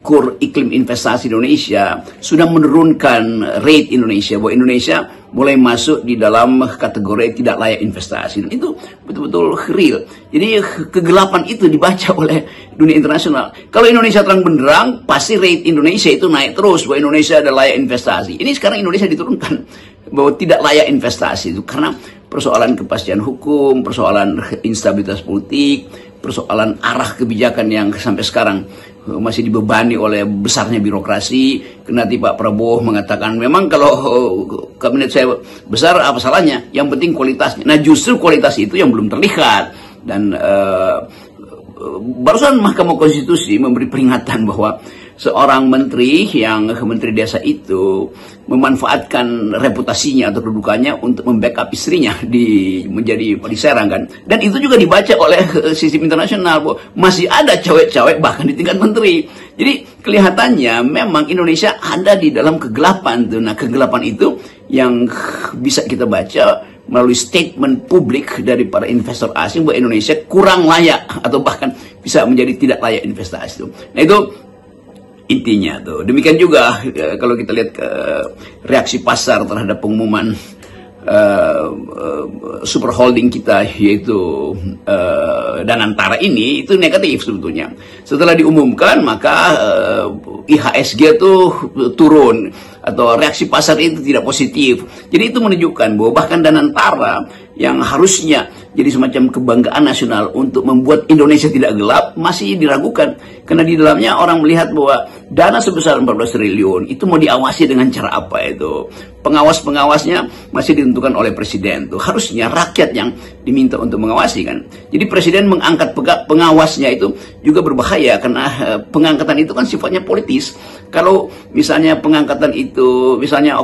kur iklim investasi Indonesia sudah menurunkan rate Indonesia, bahwa Indonesia mulai masuk di dalam kategori tidak layak investasi. Dan itu betul-betul real. Jadi kegelapan itu dibaca oleh dunia internasional. Kalau Indonesia terang benderang, pasti rate Indonesia itu naik terus, bahwa Indonesia ada layak investasi. Ini sekarang Indonesia diturunkan bahwa tidak layak investasi itu karena persoalan kepastian hukum, persoalan instabilitas politik, persoalan arah kebijakan yang sampai sekarang masih dibebani oleh besarnya birokrasi. Kendati Pak Prabowo mengatakan memang kalau kabinet saya besar apa salahnya, yang penting kualitasnya. Nah justru kualitas itu yang belum terlihat. Dan barusan Mahkamah Konstitusi memberi peringatan bahwa seorang menteri yang menteri desa itu memanfaatkan reputasinya atau kedudukannya untuk membackup istrinya menjadi diserang kan. Dan itu juga dibaca oleh sistem internasional bahwa masih ada cewek-cewek bahkan di tingkat menteri. Jadi kelihatannya memang Indonesia ada di dalam kegelapan tuh. Nah kegelapan itu yang bisa kita baca melalui statement publik dari para investor asing bahwa Indonesia kurang layak atau bahkan bisa menjadi tidak layak investasi tuh. Nah itu intinya tuh. Demikian juga kalau kita lihat reaksi pasar terhadap pengumuman super holding kita yaitu Danantara ini, itu negatif sebetulnya. Setelah diumumkan maka IHSG itu turun atau reaksi pasar itu tidak positif. Jadi itu menunjukkan bahwa bahkan Danantara yang harusnya jadi semacam kebanggaan nasional untuk membuat Indonesia tidak gelap masih diragukan. Karena di dalamnya orang melihat bahwa dana sebesar 14 triliun itu mau diawasi dengan cara apa itu. Pengawas-pengawasnya masih ditentukan oleh presiden. Tuh harusnya rakyat yang diminta untuk mengawasi kan. Jadi presiden mengangkat pengawasnya itu juga berbahaya karena pengangkatan itu kan sifatnya politis. Kalau misalnya pengangkatan itu misalnya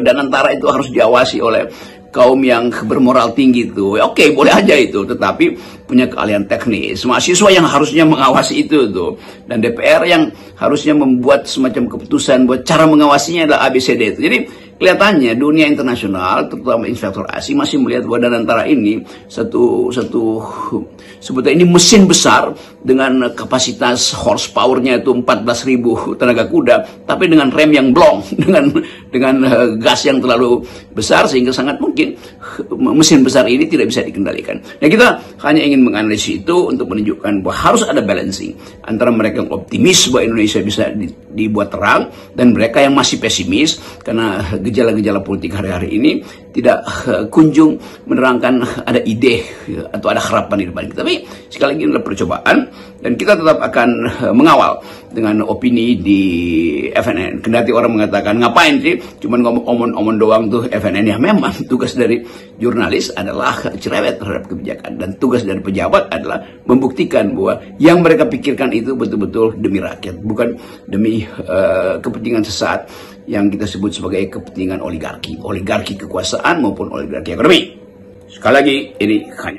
Danantara itu harus diawasi oleh kaum yang bermoral tinggi itu, oke, boleh aja itu, tetapi punya keahlian teknis. Mahasiswa yang harusnya mengawasi itu tuh, dan DPR yang harusnya membuat semacam keputusan buat cara mengawasinya adalah ABCD itu. Jadi kelihatannya dunia internasional, terutama investor asing masih melihat bahwa Danantara ini sebetulnya ini mesin besar dengan kapasitas horsepower-nya itu 14.000 tenaga kuda, tapi dengan rem yang blong, dengan gas yang terlalu besar sehingga sangat mungkin mesin besar ini tidak bisa dikendalikan. Nah kita hanya ingin menganalisis itu untuk menunjukkan bahwa harus ada balancing antara mereka yang optimis bahwa Indonesia bisa dibuat terang dan mereka yang masih pesimis karena gejala-gejala politik hari-hari ini tidak kunjung menerangkan ada ide atau ada harapan di depan kita. Tapi sekali lagi adalah percobaan dan kita tetap akan mengawal dengan opini di FNN. Kendati orang mengatakan ngapain sih cuman ngomong omon-omon doang tuh FNN, ya memang tugas dari jurnalis adalah cerewet terhadap kebijakan dan tugas dari pejabat adalah membuktikan bahwa yang mereka pikirkan itu betul-betul demi rakyat, bukan demi kepentingan sesaat yang kita sebut sebagai kepentingan oligarki kekuasaan maupun oligarki ekonomi. Sekali lagi ini hanya